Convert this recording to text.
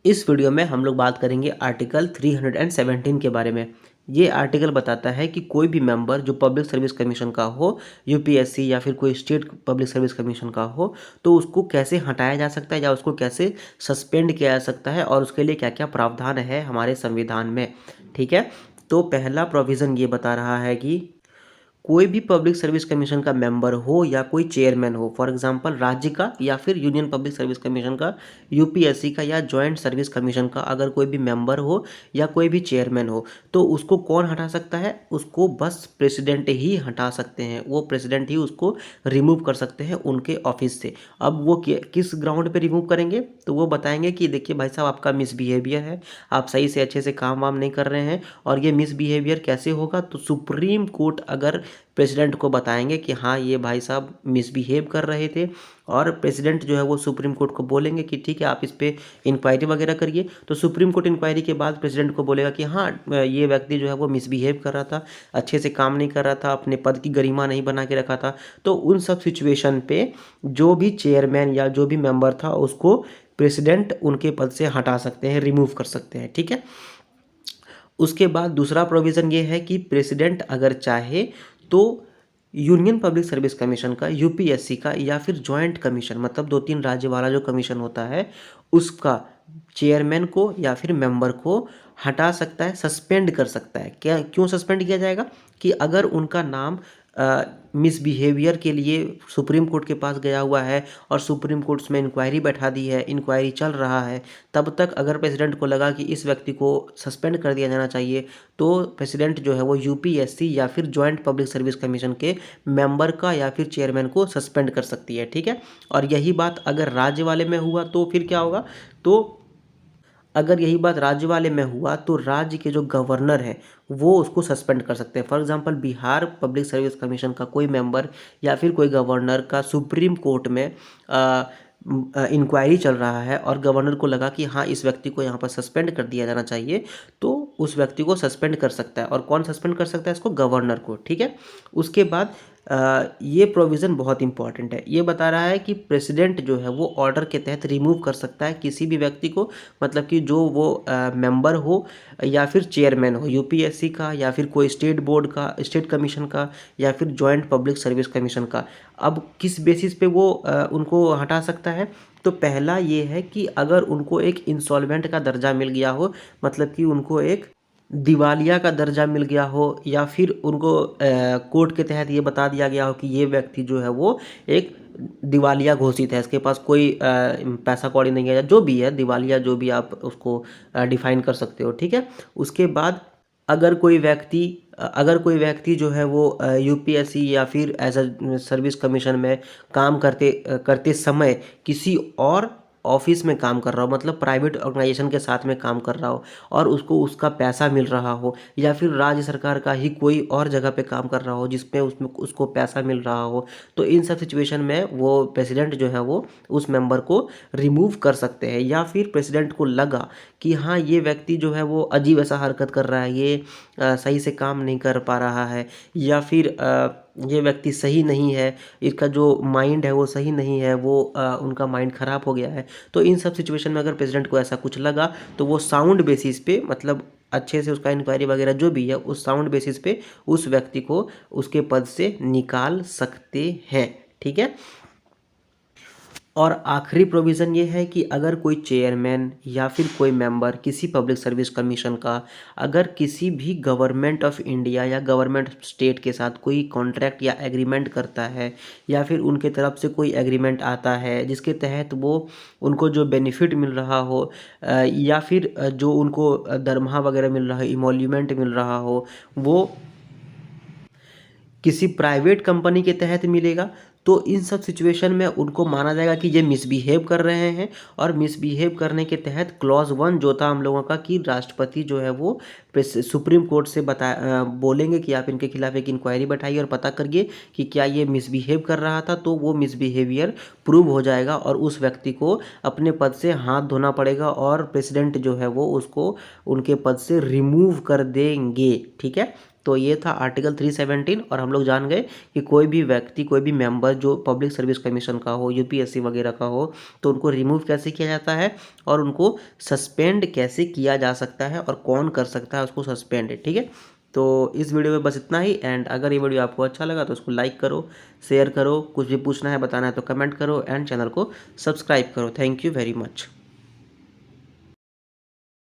इस वीडियो में हम लोग बात करेंगे आर्टिकल 317 के बारे में। ये आर्टिकल बताता है कि कोई भी मेंबर जो पब्लिक सर्विस कमीशन का हो, यूपीएससी या फिर कोई स्टेट पब्लिक सर्विस कमीशन का हो, तो उसको कैसे हटाया जा सकता है या उसको कैसे सस्पेंड किया जा सकता है और उसके लिए क्या क्या प्रावधान है हमारे संविधान में। ठीक है, तो पहला प्रोविज़न ये बता रहा है कि कोई भी पब्लिक सर्विस कमीशन का मेंबर हो या कोई चेयरमैन हो, फॉर एग्जांपल राज्य का या फिर यूनियन पब्लिक सर्विस कमीशन का, यूपीएससी का या जॉइंट सर्विस कमीशन का, अगर कोई भी मेंबर हो या कोई भी चेयरमैन हो, तो उसको कौन हटा सकता है? उसको बस प्रेसिडेंट ही हटा सकते हैं। वो प्रेसिडेंट ही उसको रिमूव कर सकते हैं उनके ऑफिस से। अब वो किस ग्राउंड पे रिमूव करेंगे? तो वो बताएंगे कि देखिए भाई साहब, आपका मिसबिहेवियर है, आप सही से अच्छे से काम वाम नहीं कर रहे हैं। और ये मिसबिहेवियर कैसे होगा? तो सुप्रीम कोर्ट अगर प्रेसिडेंट को बताएंगे कि हाँ ये भाई साहब मिसबिहेव कर रहे थे, और प्रेसिडेंट जो है वो सुप्रीम कोर्ट को बोलेंगे कि ठीक है आप इस पर इंक्वायरी वगैरह करिए। तो सुप्रीम कोर्ट इंक्वायरी के बाद प्रेसिडेंट को बोलेगा कि हाँ ये व्यक्ति जो है वो मिसबिहेव कर रहा था, अच्छे से काम नहीं कर रहा था, अपने पद की गरिमा नहीं बना के रखा था। तो उन सब सिचुएशन पे जो भी चेयरमैन या जो भी मेंबर था उसको प्रेसिडेंट उनके पद से हटा सकते हैं, रिमूव कर सकते हैं। ठीक है, उसके बाद दूसरा प्रोविज़न ये है कि प्रेसिडेंट अगर चाहे तो यूनियन पब्लिक सर्विस कमीशन का, यूपीएससी का या फिर जॉइंट कमीशन, मतलब 2-3 राज्य वाला जो कमीशन होता है, उसका चेयरमैन को या फिर मेंबर को हटा सकता है, सस्पेंड कर सकता है। क्या क्यों सस्पेंड किया जाएगा? कि अगर उनका नाम मिसबिहेवियर के लिए सुप्रीम कोर्ट के पास गया हुआ है और सुप्रीम कोर्ट में इंक्वायरी बैठा दी है, इंक्वायरी चल रहा है, तब तक अगर प्रेसिडेंट को लगा कि इस व्यक्ति को सस्पेंड कर दिया जाना चाहिए, तो प्रेसिडेंट जो है वो यूपीएससी या फिर जॉइंट पब्लिक सर्विस कमीशन के मेंबर का या फिर चेयरमैन को सस्पेंड कर सकती है। ठीक है, और यही बात अगर राज्य वाले में हुआ तो फिर क्या होगा? तो अगर यही बात राज्य वाले में हुआ तो राज्य के जो गवर्नर है वो उसको सस्पेंड कर सकते हैं। For example Bihar public service commission का कोई मेंबर या फिर कोई गवर्नर का सुप्रीम कोर्ट में इंक्वायरी चल रहा है और गवर्नर को लगा कि हाँ इस व्यक्ति को यहाँ पर सस्पेंड कर दिया जाना चाहिए, तो उस व्यक्ति को सस्पेंड कर सकता है। और कौन सस्पेंड कर सकता है इसको? गवर्नर को। ठीक है, उसके बाद ये प्रोविज़न बहुत इंपॉर्टेंट है। ये बता रहा है कि प्रेसिडेंट जो है वो ऑर्डर के तहत रिमूव कर सकता है किसी भी व्यक्ति को, मतलब कि जो वो मेंबर हो या फिर चेयरमैन हो यूपीएससी का या फिर कोई स्टेट बोर्ड का, स्टेट कमीशन का या फिर जॉइंट पब्लिक सर्विस कमीशन का। अब किस बेसिस पे वो उनको हटा सकता है? तो पहला ये है कि अगर उनको एक इंसॉल्वेंट का दर्जा मिल गया हो, मतलब कि उनको एक दिवालिया का दर्जा मिल गया हो, या फिर उनको कोर्ट के तहत ये बता दिया गया हो कि ये व्यक्ति जो है वो एक दिवालिया घोषित है, इसके पास कोई पैसा कौड़ी नहीं है, या जो भी है दिवालिया, जो भी आप उसको डिफाइन कर सकते हो। ठीक है, उसके बाद अगर कोई व्यक्ति जो है वो यूपीएससी या फिर एज अ सर्विस कमीशन में काम करते समय किसी और ऑफिस में काम कर रहा हो, मतलब प्राइवेट ऑर्गेनाइजेशन के साथ में काम कर रहा हो और उसको उसका पैसा मिल रहा हो, या फिर राज्य सरकार का ही कोई और जगह पे काम कर रहा हो जिसमें उसमें उसको पैसा मिल रहा हो, तो इन सब सिचुएशन में वो प्रेसिडेंट जो है वो उस मेंबर को रिमूव कर सकते हैं। या फिर प्रेसिडेंट को लगा कि हाँ ये व्यक्ति जो है वो अजीब ऐसा हरकत कर रहा है, ये सही से काम नहीं कर पा रहा है, या फिर ये व्यक्ति सही नहीं है, इसका जो माइंड है वो सही नहीं है, वो उनका माइंड ख़राब हो गया है, तो इन सब सिचुएशन में अगर प्रेसिडेंट को ऐसा कुछ लगा तो वो साउंड बेसिस पे, मतलब अच्छे से उसका इंक्वायरी वगैरह जो भी है उस साउंड बेसिस पे उस व्यक्ति को उसके पद से निकाल सकते हैं। ठीक है, और आखिरी प्रोविज़न ये है कि अगर कोई चेयरमैन या फिर कोई मेंबर किसी पब्लिक सर्विस कमीशन का अगर किसी भी गवर्नमेंट ऑफ इंडिया या गवर्नमेंट स्टेट के साथ कोई कॉन्ट्रैक्ट या एग्रीमेंट करता है, या फिर उनके तरफ से कोई एग्रीमेंट आता है जिसके तहत वो उनको जो बेनिफिट मिल रहा हो, या फिर जो उनको दरमाहा वगैरह मिल रहा है, इमोल्यूमेंट मिल रहा हो, वो किसी प्राइवेट कंपनी के तहत मिलेगा, तो इन सब सिचुएशन में उनको माना जाएगा कि ये मिसबिहेव कर रहे हैं। और मिसबिहेव करने के तहत क्लॉज 1 जो था हम लोगों का कि राष्ट्रपति जो है वो सुप्रीम कोर्ट से बोलेंगे कि आप इनके खिलाफ एक इंक्वायरी बैठाइए और पता करिए कि क्या ये मिसबिहेव कर रहा था, तो वो मिसबिहेवियर प्रूव हो जाएगा और उस व्यक्ति को अपने पद से हाथ धोना पड़ेगा और प्रेसिडेंट जो है वो उसको उनके पद से रिमूव कर देंगे। ठीक है, तो ये था आर्टिकल 317 और हम लोग जान गए कि कोई भी व्यक्ति, कोई भी मेंबर जो पब्लिक सर्विस कमीशन का हो, यूपीएससी वगैरह का हो, तो उनको रिमूव कैसे किया जाता है और उनको सस्पेंड कैसे किया जा सकता है और कौन कर सकता है उसको सस्पेंड, ठीक है। तो इस वीडियो में बस इतना ही। एंड अगर ये वीडियो आपको अच्छा लगा तो उसको लाइक करो, शेयर करो, कुछ भी पूछना है बताना है तो कमेंट करो एंड चैनल को सब्सक्राइब करो। Thank you very much.